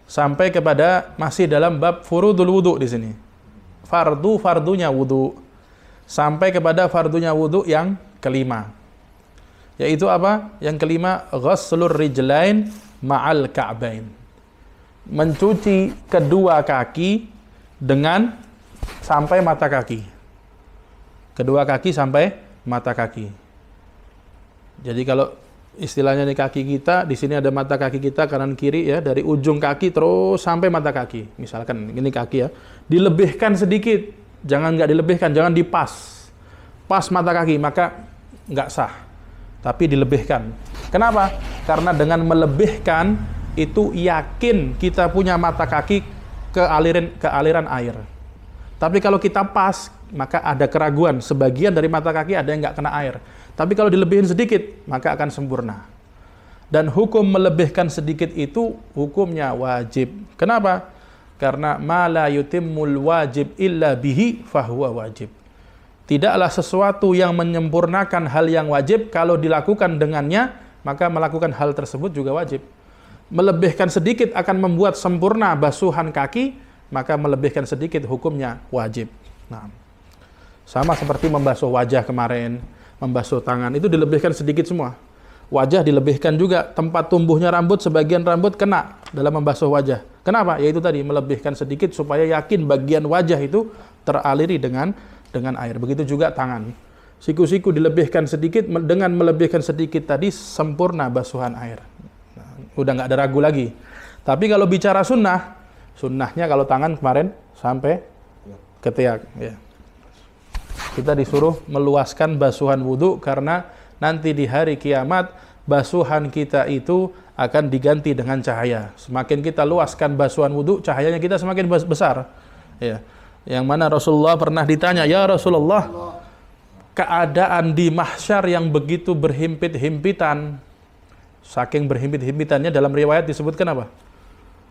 sampai kepada masih dalam bab furudul wudu di sini. Fardunya wudu. Sampai kepada fardunya wudu yang kelima. Yaitu apa? Yang kelima, ghaslur rijlain ma'al ka'bain. Mencuci kedua kaki dengan sampai mata kaki. Kedua kaki sampai mata kaki. Jadi kalau istilahnya nih kaki kita, di sini ada mata kaki kita kanan kiri ya, dari ujung kaki terus sampai mata kaki. Misalkan ini kaki ya, dilebihkan sedikit, jangan nggak dilebihkan, jangan dipas, pas mata kaki maka nggak sah, tapi dilebihkan. Kenapa? Karena dengan melebihkan itu yakin kita punya mata kaki ke aliran air. Tapi kalau kita pas, maka ada keraguan, sebagian dari mata kaki ada yang nggak kena air. Tapi kalau dilebihin sedikit, maka akan sempurna. Dan hukum melebihkan sedikit itu hukumnya wajib. Kenapa? Karena ma la yutimmul wajib illa bihi fahuwa wajib. Tidaklah sesuatu yang menyempurnakan hal yang wajib, kalau dilakukan dengannya, maka melakukan hal tersebut juga wajib. Melebihkan sedikit akan membuat sempurna basuhan kaki, maka melebihkan sedikit hukumnya wajib. Nah, sama seperti membasuh wajah kemarin, membasuh tangan, itu dilebihkan sedikit semua. Wajah dilebihkan juga, tempat tumbuhnya rambut, sebagian rambut kena dalam membasuh wajah. Kenapa? Yaitu tadi, melebihkan sedikit supaya yakin bagian wajah itu teraliri dengan air. Begitu juga tangan. Siku-siku dilebihkan sedikit, dengan melebihkan sedikit tadi sempurna basuhan air. Nah, udah nggak ada ragu lagi. Tapi kalau bicara sunnahnya kalau tangan kemarin sampai ketiak. Ya. Kita disuruh meluaskan basuhan wudu karena nanti di hari kiamat basuhan kita itu akan diganti dengan cahaya. Semakin kita luaskan basuhan wudu, cahayanya kita semakin besar. Ya. Yang mana Rasulullah pernah ditanya, "Ya Rasulullah, keadaan di mahsyar yang begitu berhimpit-himpitan." Saking berhimpit-himpitannya dalam riwayat disebutkan apa?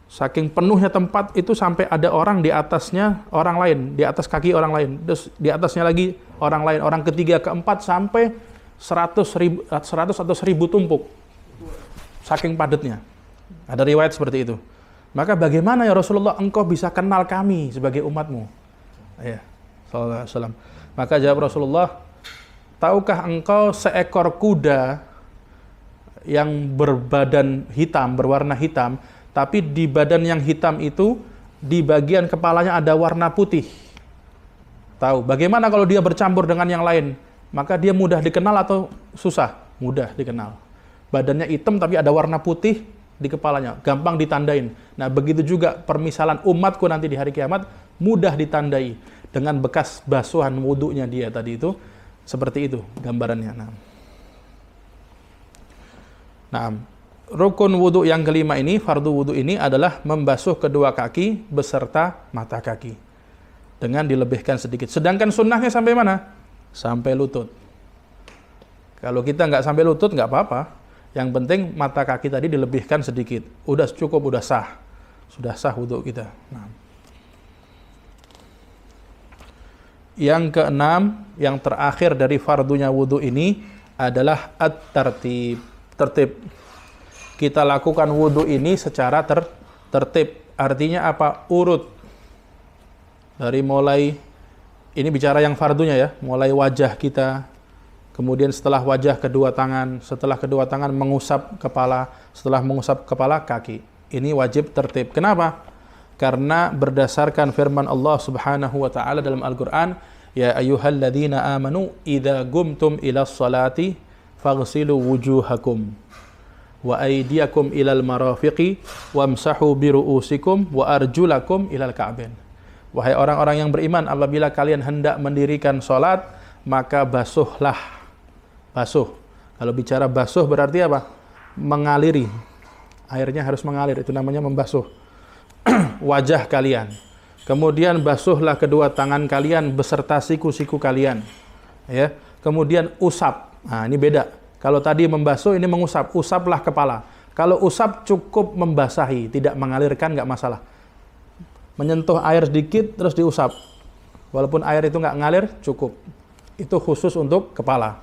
Saking penuhnya tempat itu sampai ada orang di atasnya orang lain, di atas kaki orang lain, terus di atasnya lagi orang lain, orang ketiga, keempat, sampai 100 atau 1000 tumpuk. Saking padatnya. Ada riwayat seperti itu. Maka bagaimana ya Rasulullah engkau bisa kenal kami sebagai umatmu? Ya, sallallahu alaihi wasallam. Maka jawab Rasulullah, tahukah engkau seekor kuda yang berbadan hitam, berwarna hitam, tapi di badan yang hitam itu, di bagian kepalanya ada warna putih. Tahu, bagaimana kalau dia bercampur dengan yang lain? Maka dia mudah dikenal atau susah? Mudah dikenal. Badannya hitam tapi ada warna putih di kepalanya, gampang ditandain. Nah, begitu juga permisalan umatku nanti di hari kiamat, mudah ditandai dengan bekas basuhan wudunya dia tadi itu. Seperti itu gambarannya. Nah, rukun wudu yang kelima ini, fardu wudu ini adalah membasuh kedua kaki beserta mata kaki dengan dilebihkan sedikit. Sedangkan sunnahnya sampai mana? Sampai lutut. Kalau kita nggak sampai lutut nggak apa-apa. Yang penting mata kaki tadi dilebihkan sedikit. Udah cukup, udah sah. Sudah sah wudu kita. Nah. Yang keenam, yang terakhir dari fardunya wudu ini adalah at-tartib. Tertib. Kita lakukan wudu ini secara tertib. Artinya apa? Urut. Dari mulai, ini bicara yang fardunya ya, mulai wajah kita, kemudian setelah wajah kedua tangan, setelah kedua tangan mengusap kepala, setelah mengusap kepala kaki. Ini wajib tertib. Kenapa? Karena berdasarkan firman Allah Subhanahu wa taala dalam Al-Qur'an, ya ayyuhalladzina amanu idza qumtum ilas salati faghsilu wujuhakum wa aydiyakum ilal marafiqi wamsahu biru'usikum wa arjulakum ilal ka'bain. Wahai orang-orang yang beriman, apabila kalian hendak mendirikan salat, maka basuhlah. Basuh. Kalau bicara basuh berarti apa? Mengaliri. Airnya harus mengalir, itu namanya membasuh. Wajah kalian. Kemudian basuhlah kedua tangan kalian beserta siku-siku kalian. Ya. Kemudian usap. Nah, ini beda. Kalau tadi membasuh, ini mengusap. Usaplah kepala. Kalau usap cukup membasahi, tidak mengalirkan, nggak masalah. Menyentuh air sedikit, terus diusap. Walaupun air itu nggak ngalir, cukup. Itu khusus untuk kepala.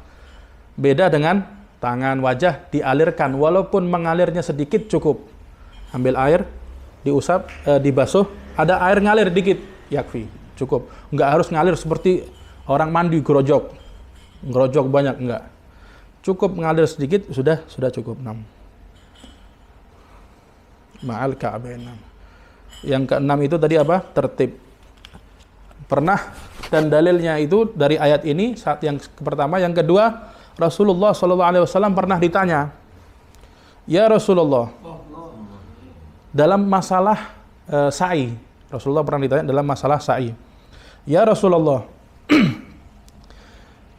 Beda dengan tangan, wajah, dialirkan. Walaupun mengalirnya sedikit, cukup. Ambil air, diusap, dibasuh, ada air ngalir dikit, yakfi, cukup. Nggak harus ngalir seperti orang mandi gerojok banyak, enggak. Cukup ngalir sedikit, sudah cukup. 6. Ma'al ka'bain. Yang ke-6 itu tadi apa? Tertib. Pernah, dan dalilnya itu dari ayat ini, saat yang pertama. Yang kedua, Rasulullah SAW pernah ditanya, ya Rasulullah, dalam masalah sa'i. Rasulullah pernah ditanya dalam masalah sa'i. Ya Rasulullah,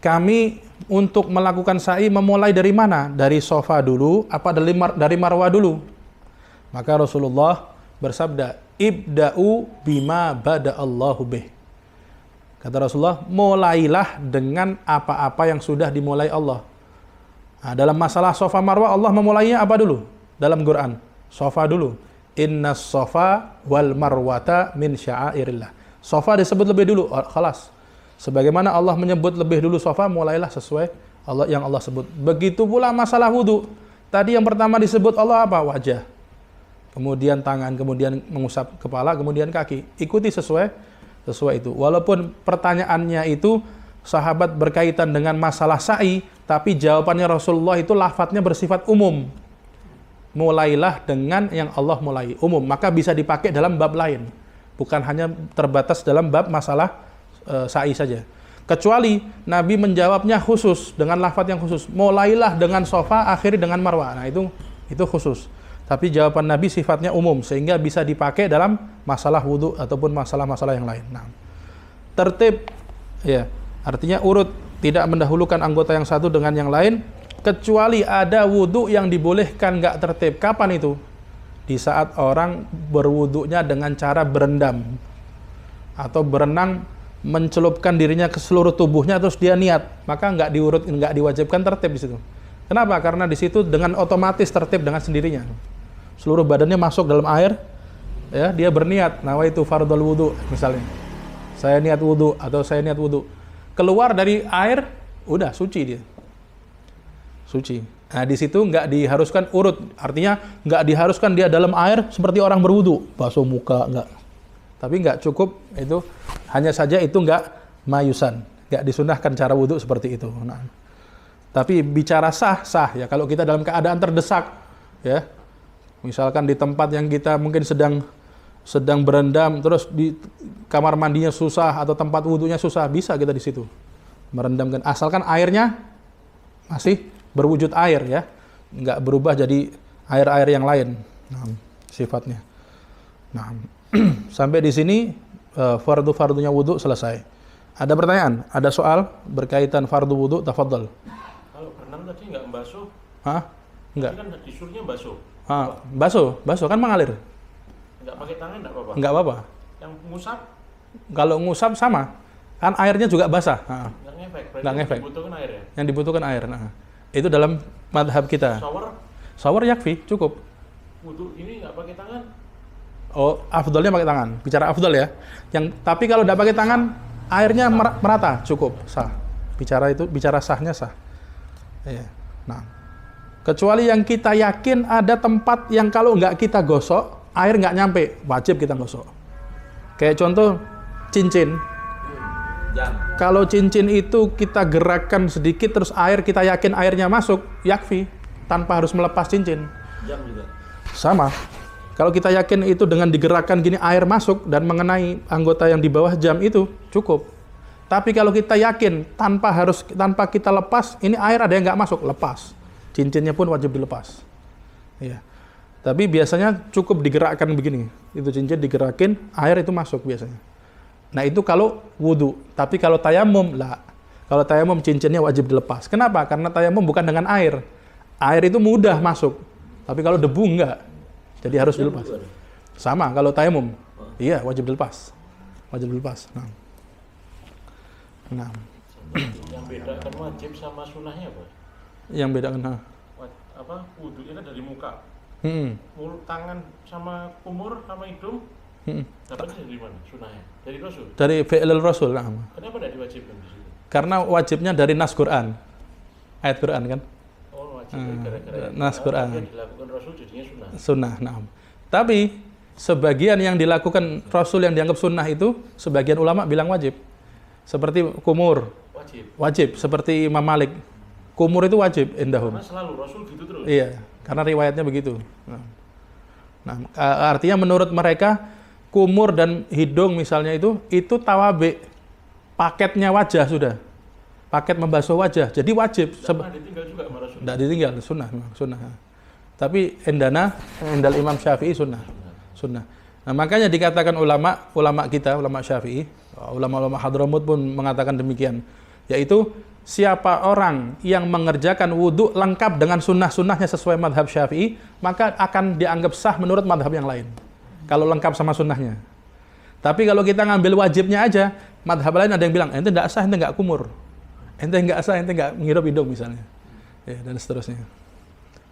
kami untuk melakukan sa'i memulai dari mana? Dari Safa dulu, apa dari Marwah dulu? Maka Rasulullah bersabda, ibda'u bima bada'allahu bih. Kata Rasulullah, mulailah dengan apa-apa yang sudah dimulai Allah. Nah, dalam masalah Safa Marwah, Allah memulainya apa dulu? Dalam Quran, Safa dulu. Innas Safa wal Marwata min sya'airillah. Safa disebut lebih dulu, khalas. Sebagaimana Allah menyebut lebih dulu Safa, mulailah sesuai yang Allah sebut. Begitu pula masalah wudu. Tadi yang pertama disebut Allah apa? Wajah. Kemudian tangan, kemudian mengusap kepala, kemudian kaki. Ikuti sesuai itu. Walaupun pertanyaannya itu sahabat berkaitan dengan masalah sa'i, tapi jawabannya Rasulullah itu lafadznya bersifat umum. Mulailah dengan yang Allah mulai, umum. Maka bisa dipakai dalam bab lain. Bukan hanya terbatas dalam bab masalah sa'i saja. Kecuali Nabi menjawabnya khusus, dengan lafadz yang khusus. Mulailah dengan Safa, akhiri dengan Marwah. Nah itu khusus. Tapi jawaban Nabi sifatnya umum, sehingga bisa dipakai dalam masalah wudhu ataupun masalah-masalah yang lain. Nah, tertib, ya, artinya urut, tidak mendahulukan anggota yang satu dengan yang lain, kecuali ada wudhu yang dibolehkan nggak tertib. Kapan itu? Di saat orang berwudhunya dengan cara berendam atau berenang, mencelupkan dirinya ke seluruh tubuhnya terus dia niat, maka nggak diwajibkan tertib di situ. Kenapa? Karena di situ dengan otomatis tertib dengan sendirinya. Seluruh badannya masuk dalam air, ya, dia berniat, nawaitu fardhul wudu misalnya. Saya niat wudu atau saya niat wudu. Keluar dari air, udah suci dia. Suci. Nah, di situ nggak diharuskan urut, artinya nggak diharuskan dia dalam air seperti orang berwudu, basuh muka, nggak. Tapi nggak cukup itu, hanya saja itu nggak mayusan, nggak disunahkan cara wudu seperti itu. Nah, tapi bicara sah ya kalau kita dalam keadaan terdesak, ya, misalkan di tempat yang kita mungkin sedang berendam, terus di kamar mandinya susah atau tempat wudunya susah, bisa kita di situ merendamkan, asalkan airnya masih berwujud air, ya, nggak berubah jadi air-air yang lain, nah, sifatnya. Nah, sampai di sini fardu-fardunya wudu selesai. Ada pertanyaan? Ada soal berkaitan fardu wudu? Tafadhal. Kalau berenang tadi nggak membasuh? Hah? Enggak. Tadi kan disuruhnya basuh. Basuh kan mengalir. Nggak pakai tangan nggak apa-apa? Nggak apa-apa. Yang ngusap? Kalau ngusap sama, kan airnya juga basah. Nggak ngefek. Nggak ngefek. Yang dibutuhkan air ya? Yang dibutuhkan air. Nah, itu dalam madhab kita. Shower yakfi, cukup. Wudu ini nggak pakai tangan? Oh, afdolnya pakai tangan. Bicara afdol ya. Tapi kalau nggak pakai tangan, airnya merata, cukup, sah. Bicara sahnya sah. Iya. Nah, kecuali yang kita yakin ada tempat yang kalau nggak kita gosok, air nggak nyampe, wajib kita gosok. Kayak contoh cincin. Kalau cincin itu kita gerakkan sedikit, terus kita yakin airnya masuk, yakfi, tanpa harus melepas cincin. Jam juga? Sama. Kalau kita yakin itu dengan digerakkan gini air masuk dan mengenai anggota yang di bawah jam itu, cukup. Tapi kalau kita yakin tanpa kita lepas, ini air ada yang nggak masuk, lepas. Cincinnya pun wajib dilepas. Iya. Tapi biasanya cukup digerakkan begini. Itu cincin digerakin, air itu masuk biasanya. Nah itu kalau wudu. Tapi kalau tayamum, lah. Kalau tayamum cincinnya wajib dilepas. Kenapa? Karena tayamum bukan dengan air. Air itu mudah masuk. Tapi kalau debu enggak. Jadi harus dilepas. Sama kalau tayamum. Iya, wajib dilepas. Wajib dilepas. Nah. Yang bedakan wajib sama sunahnya apa? Yang bedakan Wudunya kan dari muka. Mulut, tangan sama kumur sama hidung. Dapatnya dari mana sunahnya? Dari Rasul? Dari fi'lul Rasul. Nah. Kenapa tidak diwajibkan di situ? Karena wajibnya dari nas Quran. Ayat Quran kan? Oh, wajib gara-gara nas Quran. yang dilakukan Rasul jadinya sunnah. Sunnah, nah. Tapi sebagian yang dilakukan Rasul yang dianggap sunnah itu, sebagian ulama bilang wajib. Seperti kumur, wajib. Seperti Imam Malik, kumur itu wajib indahum. Karena selalu Rasul gitu terus. Iya, karena riwayatnya begitu. Nah, artinya menurut mereka kumur dan hidung misalnya itu tawabe, paketnya wajah sudah, paket membasuh wajah, jadi wajib. Tidak ditinggal juga sama Rasul. Tidak ditinggal, sunnah. Tapi endal Imam Syafi'i sunnah. Nah, makanya dikatakan ulama kita, ulama Syafi'i, ulama Hadramut pun mengatakan demikian, yaitu siapa orang yang mengerjakan wudhu lengkap dengan sunnah-sunnahnya sesuai madhab Syafi'i, maka akan dianggap sah menurut madhab yang lain. Kalau lengkap sama sunnahnya. Tapi kalau kita ngambil wajibnya aja, madhab lain ada yang bilang, ente tidak sah, ente nggak kumur. Ente nggak sah, ente nggak menghirup hidung misalnya. Ya, dan seterusnya.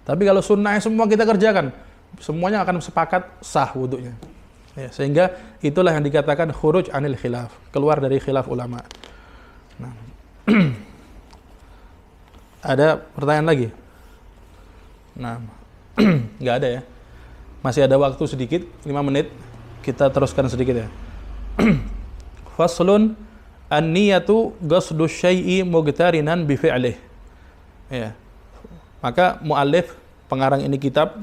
Tapi kalau sunnahnya semua kita kerjakan, semuanya akan sepakat sah wudhunya. Ya, sehingga itulah yang dikatakan khuruj anil khilaf, keluar dari khilaf ulama. Nah. Ada pertanyaan lagi? Nah, nggak ada ya. Masih ada waktu sedikit, 5 menit. Kita teruskan sedikit ya. Faslun an-niyatu qasdu syai'i mughtarinan bi fi'lih. Ya. Maka muallif pengarang ini kitab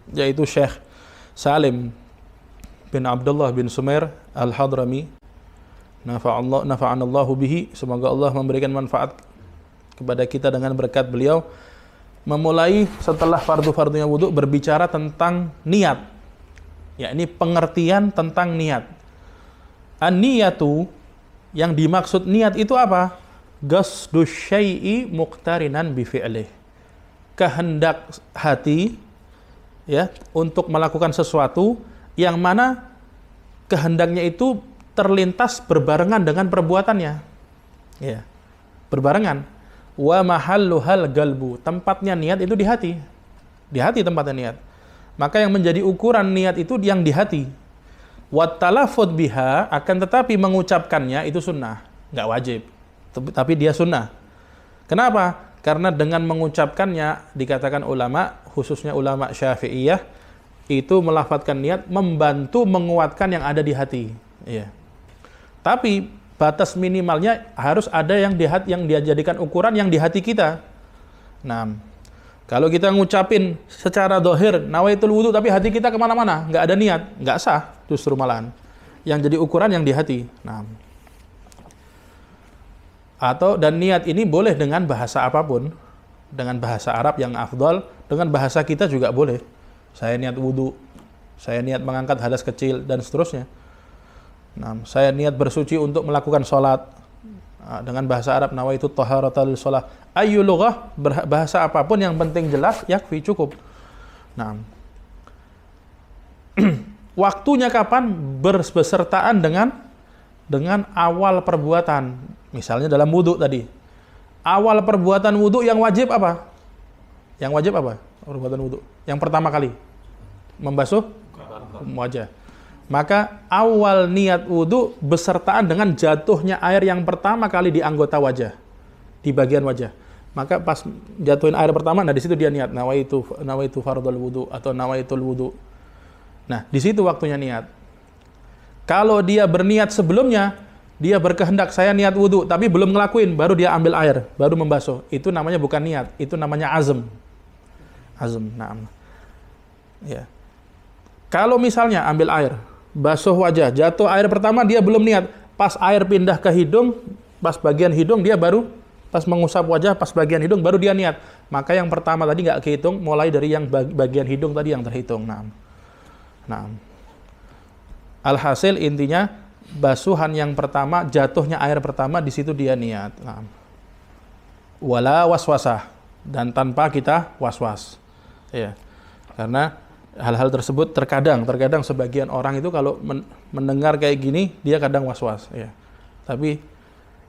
yaitu Syekh Salim bin Abdullah bin Sumair Al-Hadrami, nafa'anallahu bihi, semoga Allah memberikan manfaat kepada kita dengan berkat beliau, memulai setelah fardu-fardunya wudu berbicara tentang niat. Ya, ini pengertian tentang niat. An-niyatu, yang dimaksud niat itu apa? Qasdu syai'i muqtarinan bi fi'lih. Kehendak hati ya untuk melakukan sesuatu yang mana kehendaknya itu terlintas berbarengan dengan perbuatannya. Ya. Berbarengan. Wa mahalluhal galbu, tempatnya niat itu di hati. Di hati tempatnya niat. Maka yang menjadi ukuran niat itu yang di hati. Wa talaffuz biha, akan tetapi mengucapkannya itu sunnah, enggak wajib. Tapi dia sunnah. Kenapa? Karena dengan mengucapkannya dikatakan ulama, khususnya ulama Syafi'iyah, itu melafadzkan niat membantu menguatkan yang ada di hati. Iya. Tapi batas minimalnya harus ada yang di hati, yang dia jadikan ukuran yang di hati kita. Nah, kalau kita ngucapin secara dohir nawaitul wudu tapi hati kita kemana-mana, nggak ada niat, nggak sah, justru malahan. Yang jadi ukuran yang di hati. Nah, atau dan niat ini boleh dengan bahasa apapun, dengan bahasa Arab yang afdal, dengan bahasa kita juga boleh. Saya niat wudu, saya niat mengangkat hadas kecil dan seterusnya. Nah, saya niat bersuci untuk melakukan sholat, dengan bahasa Arab nawaitu taharatal sholat. Ayu lughah, bahasa apapun yang penting jelas, yakfi, cukup. Nah, waktunya kapan? Bersertaan dengan awal perbuatan. Misalnya dalam wudu tadi. Awal perbuatan wudu yang wajib apa? Yang wajib apa? Perbuatan wudu. Yang pertama kali membasuh wajah. Maka awal niat wudu besertaan dengan jatuhnya air yang pertama kali di anggota wajah, di bagian wajah. Maka pas jatuhin air pertama, nah di situ dia niat nawaitu fardhul wudu atau nawaitul wudu. Nah, di situ waktunya niat. Kalau dia berniat sebelumnya, dia berkehendak saya niat wudu tapi belum ngelakuin, baru dia ambil air, baru membasuh. Itu namanya bukan niat, itu namanya azm. Azm, nah. Ya. Kalau misalnya ambil air, basuh wajah, jatuh air pertama dia belum niat, pas air pindah ke hidung, pas bagian hidung dia baru, pas mengusap wajah, pas bagian hidung baru dia niat. Maka yang pertama tadi nggak kehitung, mulai dari yang bagian hidung tadi yang terhitung. Nah. Alhasil intinya basuhan yang pertama, jatuhnya air pertama, di situ dia niat. Nah. Wala waswasah, dan tanpa kita waswas. Ya. Karena hal-hal tersebut terkadang sebagian orang itu kalau mendengar kayak gini dia kadang was-was ya. Tapi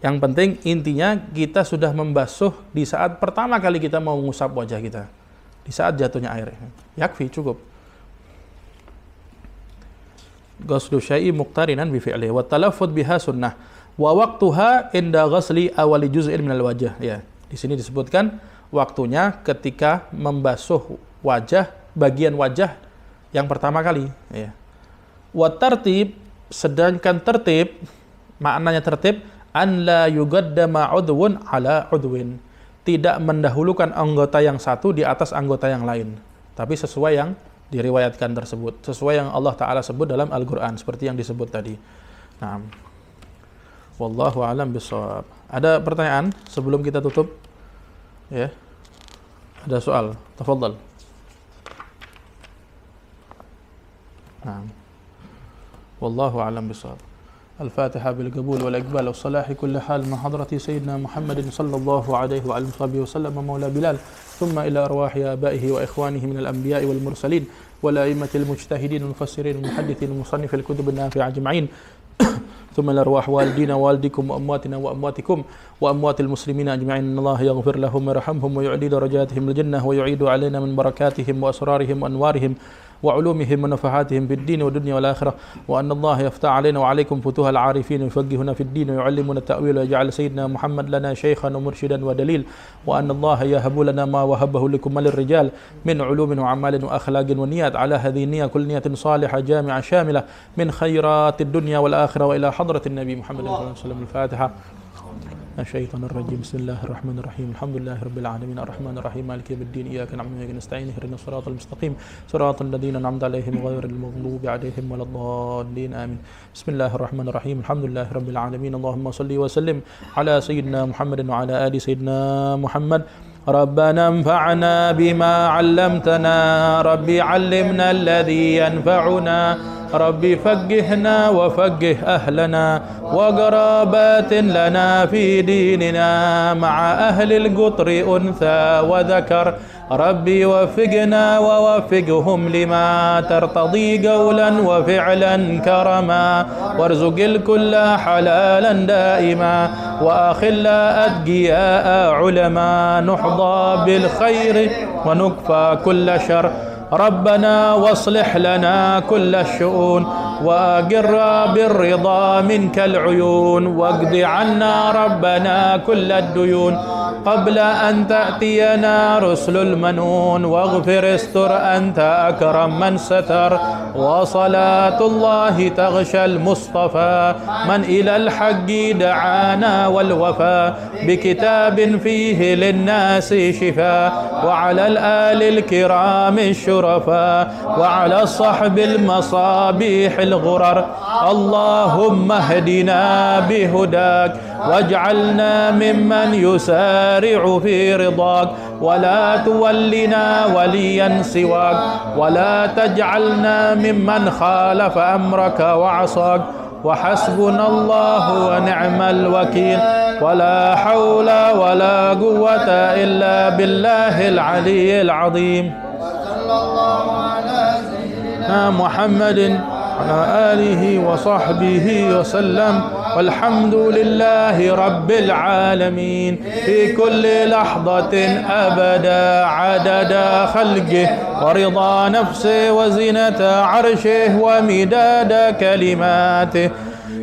yang penting intinya kita sudah membasuh di saat pertama kali kita mau mengusap wajah kita, di saat jatuhnya air. Yakfi, cukup. Ghuslu syai'i muqtarinan bi fi'lihi wa talaffuz biha sunnah wa waqtuha inda ghusli awali juz'in minal wajah. Ya, di sini disebutkan waktunya ketika membasuh wajah, bagian wajah yang pertama kali, ya. Wa tartib, sedangkan tertib, maknanya tertib, an la yuqaddama udwun ala udwin. Tidak mendahulukan anggota yang satu di atas anggota yang lain, tapi sesuai yang diriwayatkan tersebut, sesuai yang Allah Ta'ala sebut dalam Al-Quran, seperti yang disebut tadi. Nah, wallahu a'lam bishawab. Ada pertanyaan sebelum kita tutup? Ya, ada soal, tafadhal. Nah, wallahu a'lam bishawab. الفاتحة بالقبول والإقبال والصلاح كل حال مع حضرة سيدنا محمد صلى الله عليه وعلى آله وسلم مولى بلال ثم إلى أرواح آبائه وإخوانه من الأنبياء والمرسلين والأئمة المجتهدين المفسرين المحدثين المصنف الكتب النافعة أجمعين ثم إلى أرواح والدينا ووالدكم وأمواتنا وأمواتكم وأموات المسلمين أجمعين إن الله يغفر لهم ويرحمهم ويعلي درجاتهم الجنة ويعيد علينا من بركاتهم وأسرارهم وأنوارهم وعلومهم ونفحاتهم في الدين والدنيا والآخرة وأن الله يفتح علينا وعليكم فتوح العارفين ويفقهنا في الدين ويعلمنا التأويل ويجعل سيدنا محمد لنا شيخا ومرشدا ودليل وأن الله يهب لنا ما وهبه لكم للرجال من علوم وأعمال وأخلاق ونيات على هذه النية كل نية صالحة جامعة شاملة من خيرات الدنيا والآخرة وإلى حضرة النبي محمد صلى الله عليه وسلم. الفاتحة. الشيطان الرجيم. بسم الله الرحمن الرحيم الحمد لله رب العالمين الرحمن الرحيم مالك يوم الدين إياك نعبد وإياك نستعين اهدنا الصراط المستقيم صراط الذين أنعمت عليهم غير المغضوب عليهم ولا الضالين آمين. بسم الله الرحمن الرحيم الحمد لله رب العالمين اللهم صل وسلم على سيدنا محمد وعلى آل سيدنا محمد. ربنا انفعنا بما علمتنا ربي علمنا الذي ينفعنا ربي فقهنا وفقه أهلنا وقرابات لنا في ديننا مع أهل القطر أنثى وذكر ربي وفقنا ووفقهم لما ترتضي قولا وفعلا كرما وارزق الكل حلالا دائما وأخل أتقياء علما نحظى بالخير ونكفى كل شر ربنا واصلح لنا كل الشؤون وأقر بالرضا منك العيون واقض عنا ربنا كل الديون قبل أن تأتينا رسل المنون واغفر استر أنت أكرم من ستر وصلاة الله تغشى المصطفى من إلى الحق دعانا والوفاء بكتاب فيه للناس شفاء وعلى الآل الكرام الشرفاء وعلى الصحب المصابيح الغرر اللهم اهدنا بهداك واجعلنا ممن يسارع في رضاك ولا تولنا وليا سواك ولا تجعلنا ممن خالف أمرك وعصاك وحسبنا الله ونعم الوكيل ولا حول ولا قوة إلا بالله العلي العظيم. وصلى الله على سيدنا محمد وعلى آله وصحبه وسلم والحمد لله رب العالمين في كل لحظة أبدا عدد خلقه ورضا نفسه وزنة عرشه ومداد كلماته.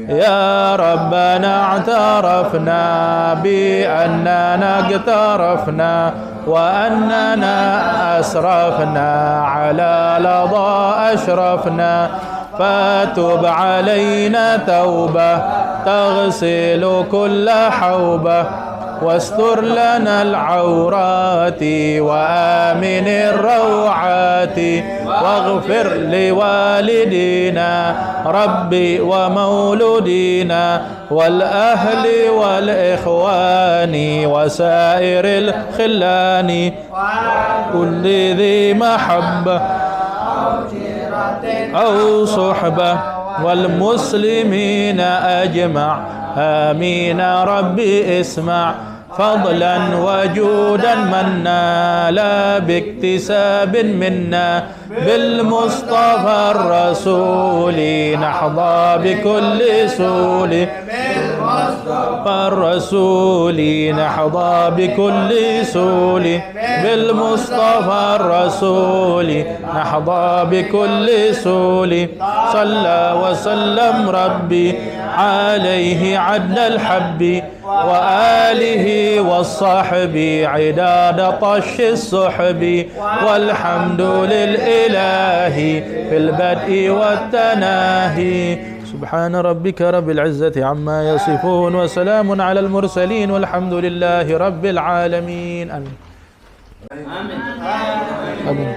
يا ربنا اعترفنا بأننا اقترفنا وأننا أسرفنا على لظى أشرفنا فتب علينا توبة تغسل كل حوبة واستر لنا العورات وآمن الروعات واغفر لوالدينا ربي ومولودينا والأهل والإخوان وسائر الخلان كل ذي محبة أو صحبة والمسلمين أجمع آمين ربي اسمع فضلا وجودا منا لا باكتساب منا بالمصطفى الرسول نحظى بكل سول الرسول نحظى بكل سول بالمصطفى الرسول نحظى بكل سول صلى وسلم ربي عليه عدل الحب وآله والصحب عداد طش السحب والحمد للإله في البدء والتناهي سبحان ربك رب العزة عما يصفون وسلام على المرسلين والحمد لله رب العالمين آمين آمين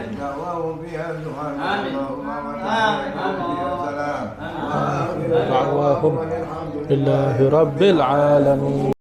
دعواهم لله رب العالمين.